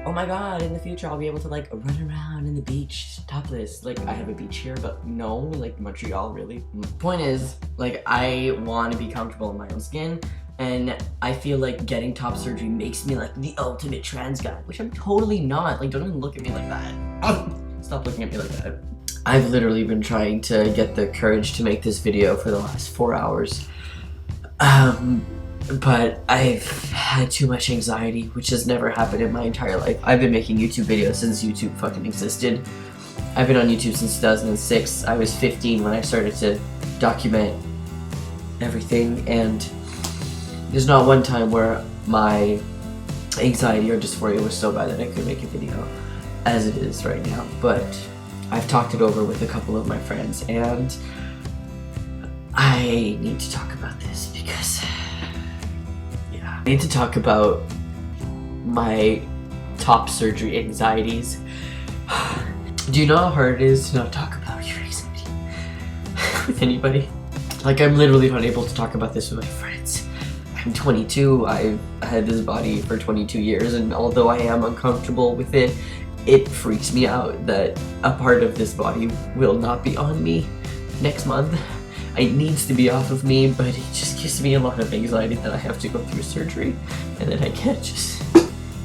oh my god, in the future I'll be able to like run around in the beach topless. Like I have a beach here, but no, like Montreal really. Point is, like I want to be comfortable in my own skin, and I feel like getting top surgery makes me like the ultimate trans guy, which I'm totally not. Like don't even look at me like that. Stop looking at me like that. I've literally been trying to get the courage to make this video for the last 4 hours. But I've had too much anxiety, which has never happened in my entire life. I've been making YouTube videos since YouTube fucking existed. I've been on YouTube since 2006. I was 15 when I started to document everything, and there's not one time where my anxiety or dysphoria was so bad that I could make a video as it is right now. But I've talked it over with a couple of my friends, and I need to talk about this because I need to talk about my top surgery anxieties. Do you know how hard it is to not talk about your anxiety with anybody? Like I'm literally not able to talk about this with my friends. I'm 22, I've had this body for 22 years, and although I am uncomfortable with it, it freaks me out that a part of this body will not be on me next month. It needs to be off of me, but it just gives me a lot of anxiety that I have to go through surgery and that I can't just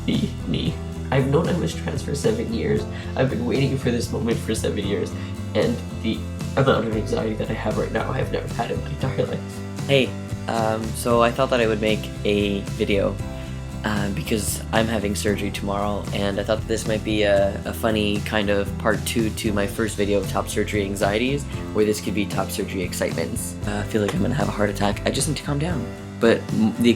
be me. I've known I was trans for 7 years. I've been waiting for this moment for 7 years, and the amount of anxiety that I have right now I've never had in my entire life. Hey, so I thought that I would make a video because I'm having surgery tomorrow, and I thought that this might be a funny kind of part 2 to my first video of top surgery anxieties, where this could be top surgery excitements. I feel like I'm gonna have a heart attack. I just need to calm down. But the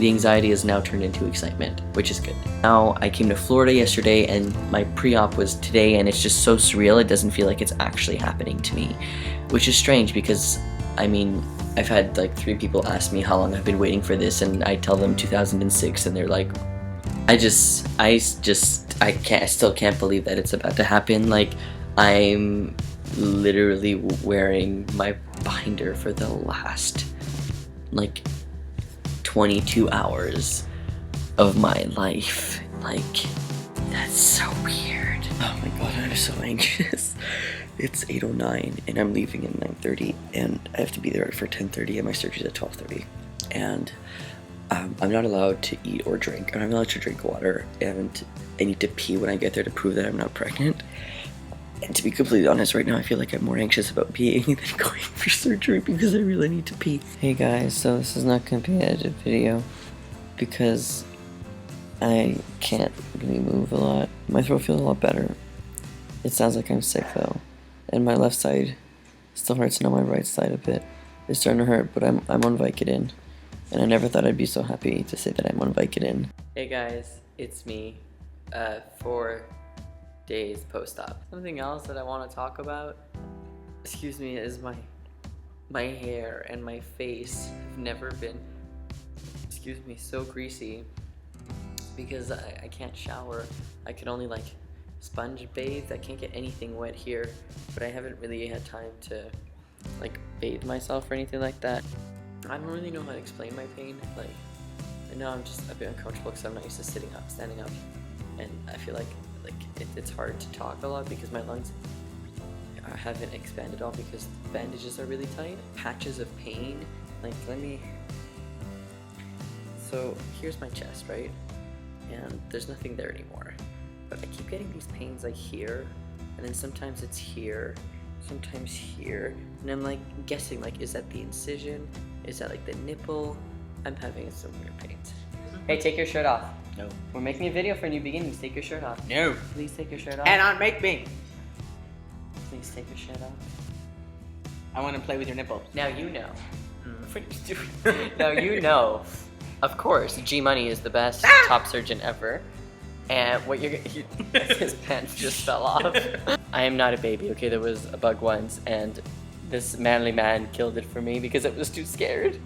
anxiety is now turned into excitement, which is good. Now, I came to Florida yesterday, and my pre-op was today, and it's just so surreal, it doesn't feel like it's actually happening to me, which is strange because, I mean, I've had like 3 people ask me how long I've been waiting for this, and I tell them 2006, and they're like, I still can't believe that it's about to happen. Like, I'm literally wearing my binder for the last, like, 22 hours of my life. Like, that's so weird. Oh my god, I'm so anxious. It's 8:09 and I'm leaving at 9:30, and I have to be there for 10:30, and my surgery's at 12:30. And I'm not allowed to eat or drink, and I'm not allowed to drink water, and I need to pee when I get there to prove that I'm not pregnant. And to be completely honest, right now I feel like I'm more anxious about peeing than going for surgery because I really need to pee. Hey guys, so this is not going to be an edited video because I can't really move a lot. My throat feels a lot better. It sounds like I'm sick though. And my left side still hurts, now my right side a bit. It's starting to hurt, but I'm on Vicodin. And I never thought I'd be so happy to say that I'm on Vicodin. Hey guys, it's me. 4 days post-op. Something else that I want to talk about, excuse me, is my hair and my face have never been, excuse me, so greasy because I can't shower. I can only like sponge bathe. I can't get anything wet here, but I haven't really had time to like bathe myself or anything like that. I don't really know how to explain my pain. Like, now I'm just a bit uncomfortable because I'm not used to sitting up, standing up, and I feel like it's hard to talk a lot because my lungs haven't expanded all because the bandages are really tight. Patches of pain, like so here's my chest, right? And there's nothing there anymore. But I keep getting these pains like here, and then sometimes it's here, sometimes here, and I'm like guessing, like, is that the incision? Is that like the nipple? I'm having some weird pains. Hey, take your shirt off. No. We're making a video for New Beginnings. Take your shirt off. No. Please take your shirt off. Cannot make me. Please take your shirt off. I want to play with your nipple. Now you know. What are you doing? Now you know. Of course, G Money is the best top surgeon ever. And what his pants just fell off. I am not a baby, okay? There was a bug once, and this manly man killed it for me because it was too scared.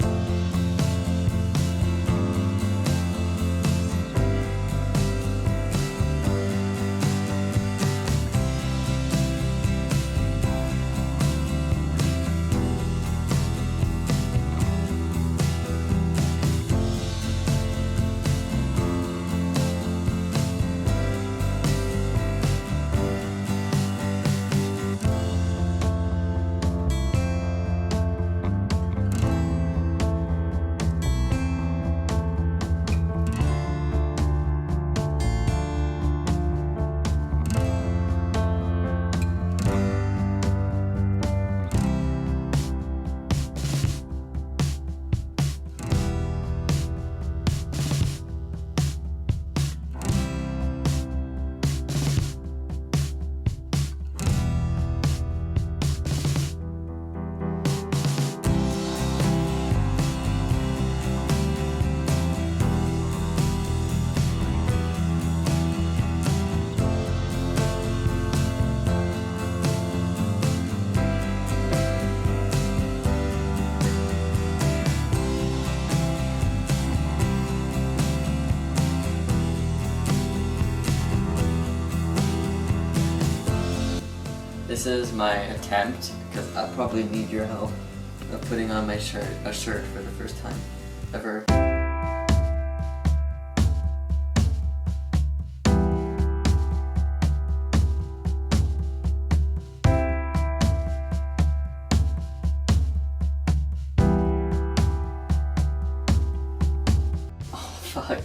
This is my attempt, because I'll probably need your help, of putting on a shirt for the first time ever. Oh, fuck.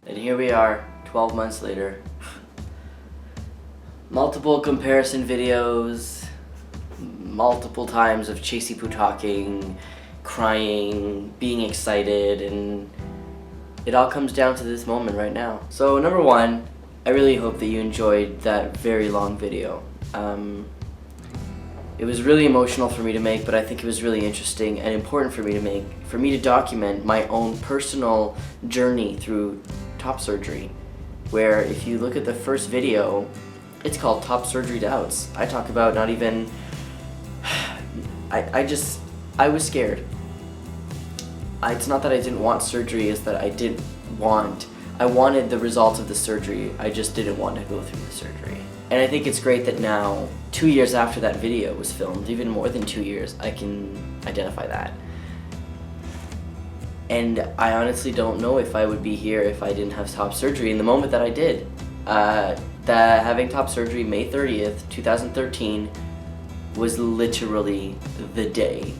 And here we are, 12 months later. Multiple comparison videos, multiple times of chasey poo talking, crying, being excited, and it all comes down to this moment right now. So number one, I really hope that you enjoyed that very long video. It was really emotional for me to make, but I think it was really interesting and important for me to make, for me to document my own personal journey through top surgery, where if you look at the first video, it's called Top Surgery Doubts. I talk about not even, I was scared. It's not that I didn't want surgery, it's that I wanted the results of the surgery, I just didn't want to go through the surgery. And I think it's great that now, 2 years after that video was filmed, even more than 2 years, I can identify that. And I honestly don't know if I would be here if I didn't have top surgery in the moment that I did. Having top surgery May 30th, 2013 was literally the day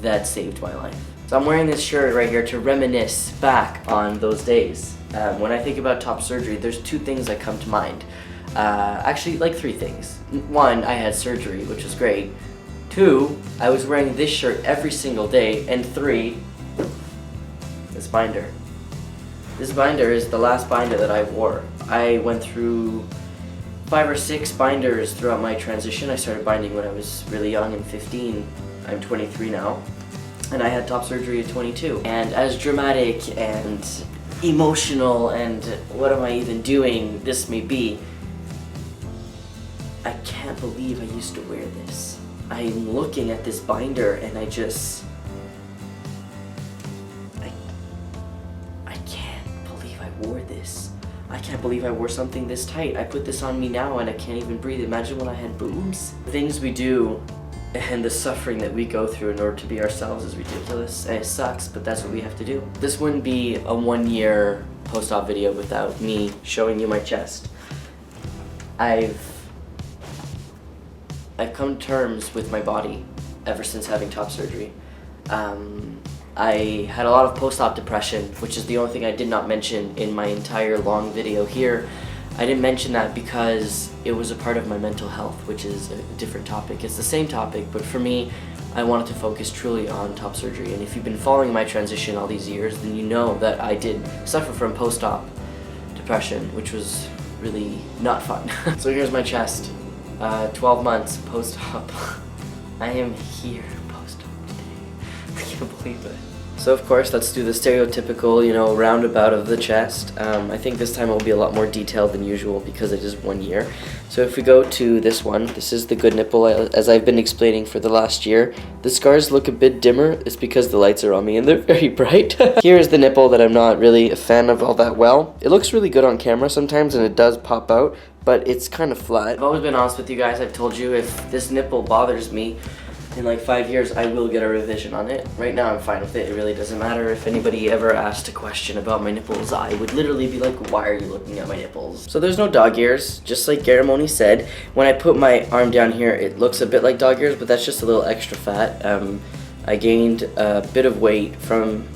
that saved my life. So I'm wearing this shirt right here to reminisce back on those days. When I think about top surgery, there's two things that come to mind. Actually, like three things. One, I had surgery, which was great. Two, I was wearing this shirt every single day. And three, this binder. This binder is the last binder that I wore. I went through 5 or 6 binders throughout my transition. I started binding when I was really young and 15. I'm 23 now. And I had top surgery at 22. And as dramatic and emotional and what am I even doing this may be, I can't believe I used to wear this. I'm looking at this binder and I can't believe I wore this. I can't believe I wore something this tight. I put this on me now and I can't even breathe. Imagine when I had boobs. Things we do And the suffering that we go through in order to be ourselves is ridiculous, and it sucks, but that's what we have to do. This wouldn't be a 1-year post-op video without me showing you my chest. I've come to terms with my body ever since having top surgery. I had a lot of post-op depression, which is the only thing I did not mention in my entire long video here. I didn't mention that because it was a part of my mental health, which is a different topic. It's the same topic, but for me, I wanted to focus truly on top surgery. And if you've been following my transition all these years, then you know that I did suffer from post-op depression, which was really not fun. So here's my chest. 12 months post-op. I am here post-op today. I can't believe it. So of course, let's do the stereotypical, roundabout of the chest. I think this time it will be a lot more detailed than usual because it is 1 year. So if we go to this one, this is the good nipple, as I've been explaining for the last year. The scars look a bit dimmer. It's because the lights are on me and they're very bright. Here is the nipple that I'm not really a fan of all that well. It looks really good on camera sometimes and it does pop out, but it's kind of flat. I've always been honest with you guys. I've told you if this nipple bothers me, in like 5 years, I will get a revision on it. Right now, I'm fine with it. It really doesn't matter. If anybody ever asked a question about my nipples, I would literally be like, why are you looking at my nipples? So there's no dog ears, just like Garamoni said. When I put my arm down here, it looks a bit like dog ears, but that's just a little extra fat. I gained a bit of weight from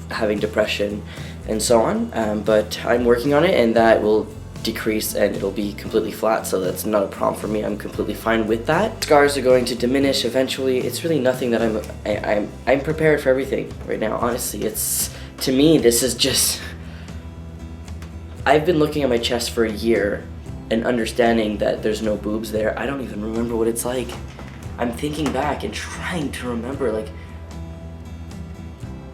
having depression and so on, but I'm working on it, and that will decrease and it'll be completely flat, so that's not a problem for me. I'm completely fine with that. Scars are going to diminish eventually. It's really nothing that I'm prepared for everything right now. Honestly, it's, to me, this is just, I've been looking at my chest for a year and understanding that there's no boobs there. I don't even remember what it's like. I'm thinking back and trying to remember, like,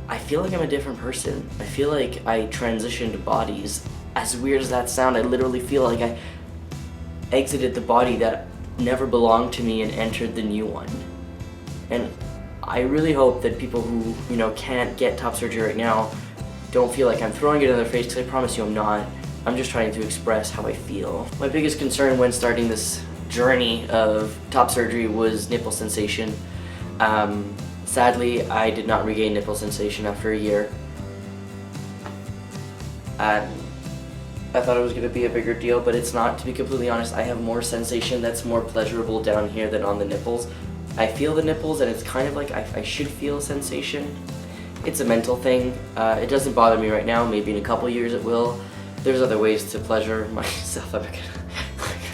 I feel like I'm a different person. I feel like I transitioned bodies. As weird as that sounds, I literally feel like I exited the body that never belonged to me and entered the new one. And I really hope that people who, can't get top surgery right now don't feel like I'm throwing it in their face, because I promise you I'm not. I'm just trying to express how I feel. My biggest concern when starting this journey of top surgery was nipple sensation. Sadly, I did not regain nipple sensation after a year. I thought it was going to be a bigger deal, but it's not. To be completely honest, I have more sensation that's more pleasurable down here than on the nipples. I feel the nipples, and it's kind of like I should feel sensation. It's a mental thing. It doesn't bother me right now. Maybe in a couple years it will. There's other ways to pleasure myself. I'm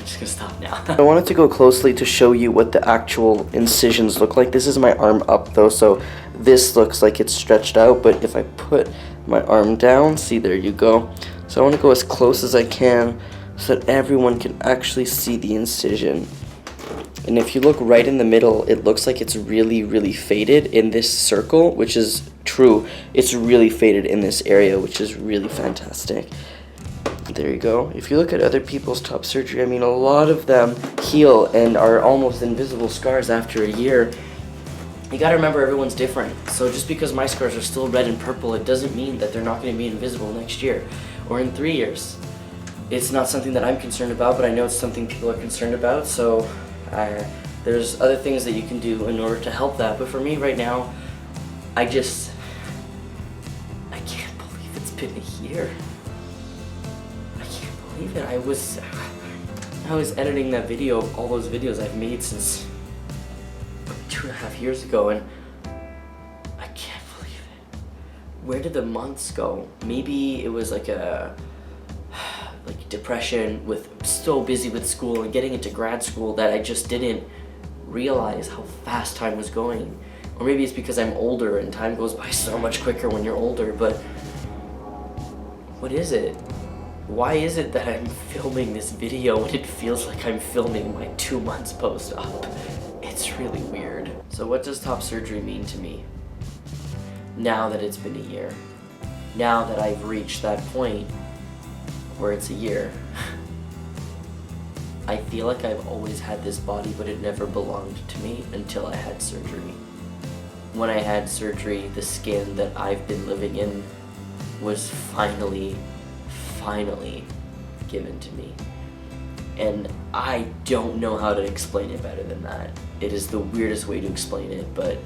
just gonna stop now. I wanted to go closely to show you what the actual incisions look like. This is my arm up though, so this looks like it's stretched out, but if I put my arm down, see, there you go. So I want to go as close as I can so that everyone can actually see the incision. And if you look right in the middle, it looks like it's really, really faded in this circle, which is true. It's really faded in this area, which is really fantastic. There you go. If you look at other people's top surgery, I mean, a lot of them heal and are almost invisible scars after a year. You gotta remember, everyone's different. So just because my scars are still red and purple, it doesn't mean that they're not gonna be invisible next year or in 3 years. It's not something that I'm concerned about, but I know it's something people are concerned about, so there's other things that you can do in order to help that. But for me right now, I can't believe it's been a year. I can't believe it. I was editing that video of all those videos I've made since 2.5 years ago, and I can't believe it. Where did the months go? Maybe it was like depression, with so busy with school and getting into grad school that I just didn't realize how fast time was going. Or maybe it's because I'm older and time goes by so much quicker when you're older, but what is it? Why is it that I'm filming this video when it feels like I'm filming my 2 months post-op? It's really weird. So what does top surgery mean to me? Now that it's been a year. Now that I've reached that point where it's a year. I feel like I've always had this body, but it never belonged to me until I had surgery. When I had surgery, the skin that I've been living in was finally given to me. And I don't know how to explain it better than that. It is the weirdest way to explain it, but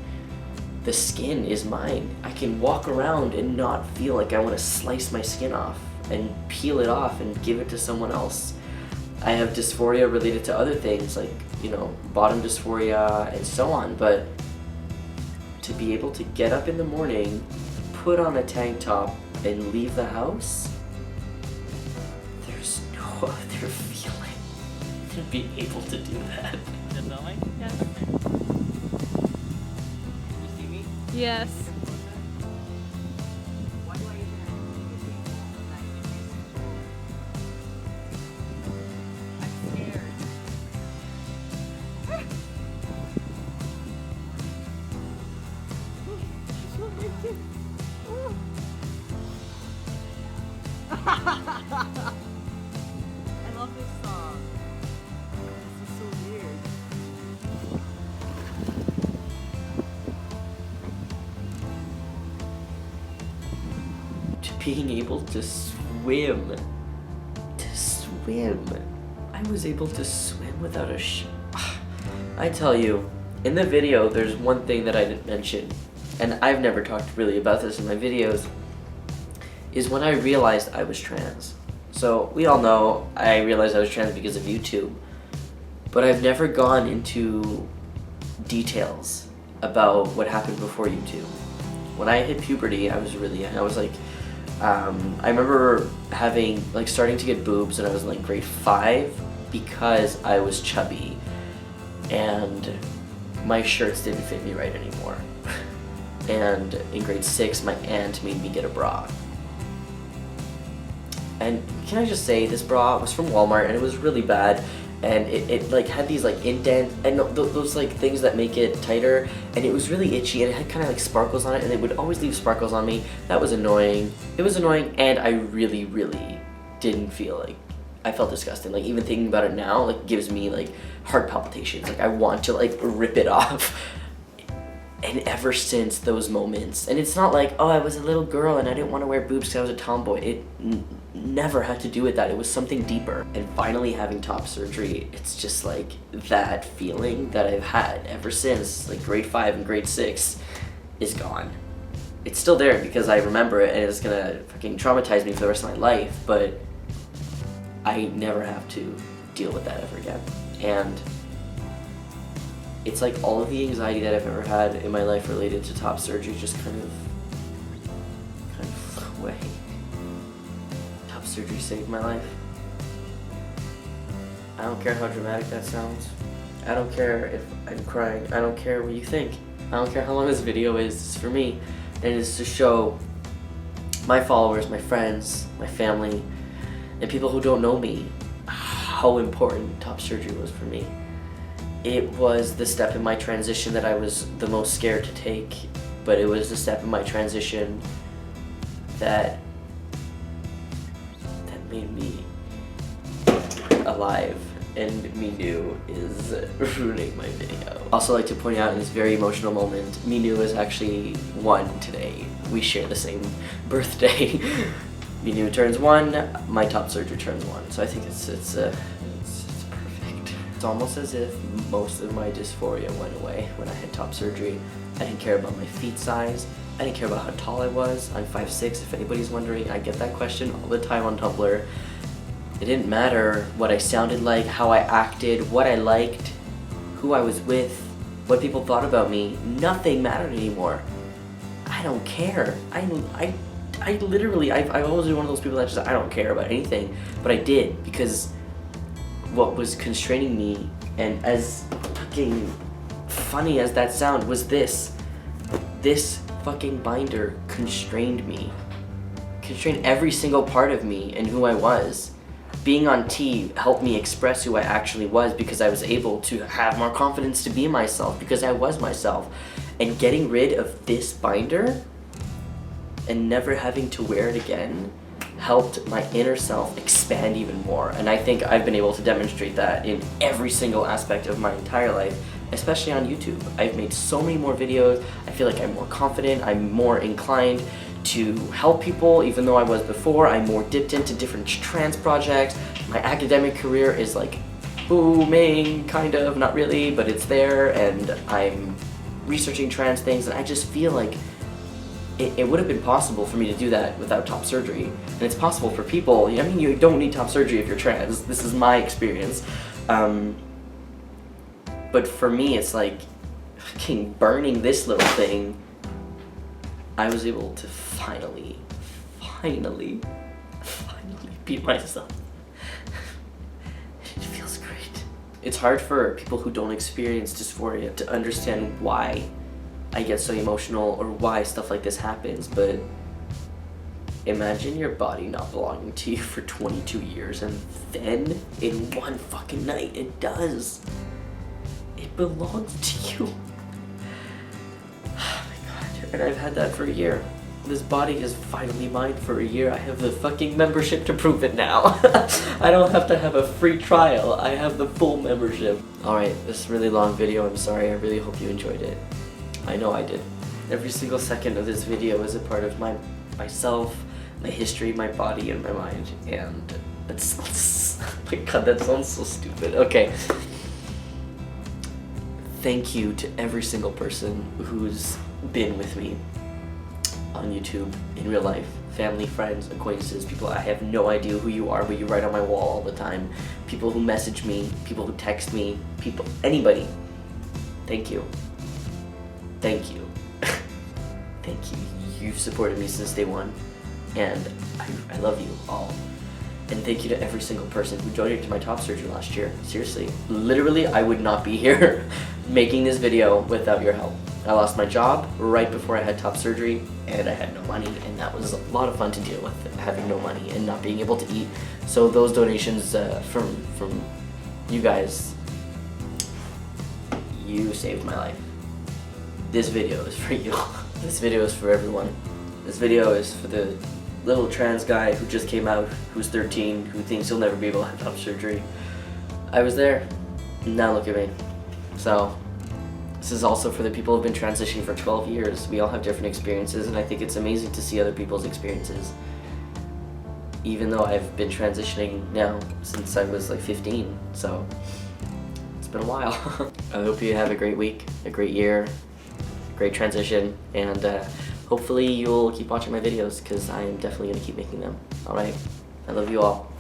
the skin is mine. I can walk around and not feel like I want to slice my skin off and peel it off and give it to someone else. I have dysphoria related to other things like, you know, bottom dysphoria and so on, but to be able to get up in the morning, put on a tank top, and leave the house, there's no other feeling than being able to do that. Yes. You see me? Yes. Why do I even I'm scared. I love this song. This is so weird. To being able to swim. I was able to swim without a I tell you, in the video, there's one thing that I didn't mention, and I've never talked really about this in my videos, is when I realized I was trans. So we all know I realized I was trans because of YouTube, but I've never gone into details about what happened before YouTube. When I hit puberty, I was really young. I was like, I remember starting to get boobs when I was in like grade 5 because I was chubby and my shirts didn't fit me right anymore. And in grade 6, my aunt made me get a bra. And can I just say, this bra was from Walmart and it was really bad, and it like had these like indent and those like things that make it tighter, and it was really itchy, and it had kind of like sparkles on it, and it would always leave sparkles on me. That was annoying. It was annoying, and I really didn't feel like, I felt disgusting. Like even thinking about it now like gives me like heart palpitations. Like I want to like rip it off. And ever since those moments, and it's not like, oh, I was a little girl and I didn't want to wear boobs because I was a tomboy. It never had to do with that. It was something deeper. And finally having top surgery, it's just like that feeling that I've had ever since like grade 5 and grade 6 is gone. It's still there because I remember it and it's gonna fucking traumatize me for the rest of my life, but I never have to deal with that ever again. And it's like all of the anxiety that I've ever had in my life related to top surgery just kind of flew away. Top surgery saved my life. I don't care how dramatic that sounds. I don't care if I'm crying. I don't care what you think. I don't care how long this video is. It's for me. And it's to show my followers, my friends, my family, and people who don't know me how important top surgery was for me. It was the step in my transition that I was the most scared to take, but it was the step in my transition that made me alive, and Minu is ruining my video. Also like to point out in this very emotional moment, Minu is actually 1 today. We share the same birthday. Minu turns 1, my top surgery turns 1, so I think it's perfect. It's almost as if most of my dysphoria went away when I had top surgery. I didn't care about my feet size. I didn't care about how tall I was. I'm 5'6", if anybody's wondering. I get that question all the time on Tumblr. It didn't matter what I sounded like, how I acted, what I liked, who I was with, what people thought about me. Nothing mattered anymore. I don't care. I literally, I've always been one of those people that just, I don't care about anything, but I did, because what was constraining me, and as fucking funny as that sound, was this fucking binder constrained me. Constrained every single part of me and who I was. Being on T helped me express who I actually was, because I was able to have more confidence to be myself, because I was myself. And getting rid of this binder and never having to wear it again helped my inner self expand even more. And I think I've been able to demonstrate that in every single aspect of my entire life, especially on YouTube. I've made so many more videos. I feel like I'm more confident. I'm more inclined to help people, even though I was before. I'm more dipped into different trans projects. my academic career is like booming, kind of, not really, but it's there, and I'm researching trans things, and I just feel like it would have been possible for me to do that without top surgery. And it's possible for people. I mean, you don't need top surgery if you're trans. This is my experience. But for me, it's like fucking burning this little thing. I was able to finally beat myself. It feels great. It's hard for people who don't experience dysphoria to understand why I get so emotional or why stuff like this happens, but imagine your body not belonging to you for 22 years and then in one fucking night it does. It belongs to you. Oh my god, and I've had that for a year. This body is finally mine for a year. I have the fucking membership to prove it now. I don't have to have a free trial. I have the full membership. Alright, this is a really long video. I'm sorry. I really hope you enjoyed it. I know I did. Every single second of this video is a part of myself, my history, my body, and my mind. And that's oh my god, that sounds so stupid. Okay. Thank you to every single person who's been with me on YouTube, in real life, family, friends, acquaintances, people. I have no idea who you are, but you write on my wall all the time. People who message me, people who text me, anybody. Thank you. Thank you. Thank you. You've supported me since day one, and I love you all. And thank you to every single person who donated to my top surgery last year. Seriously, literally, I would not be here making this video without your help. I lost my job right before I had top surgery, and I had no money, and that was a lot of fun to deal with, having no money and not being able to eat. So those donations from you guys, you saved my life. This video is for you. This video is for everyone. This video is for the little trans guy who just came out, who's 13, who thinks he'll never be able to have top surgery. I was there. Now look at me. So, this is also for the people who've been transitioning for 12 years. We all have different experiences, and I think it's amazing to see other people's experiences. Even though I've been transitioning now since I was like 15, so it's been a while. I hope you have a great week, a great year, great transition, and hopefully you'll keep watching my videos, because I am definitely going to keep making them. Alright, I love you all.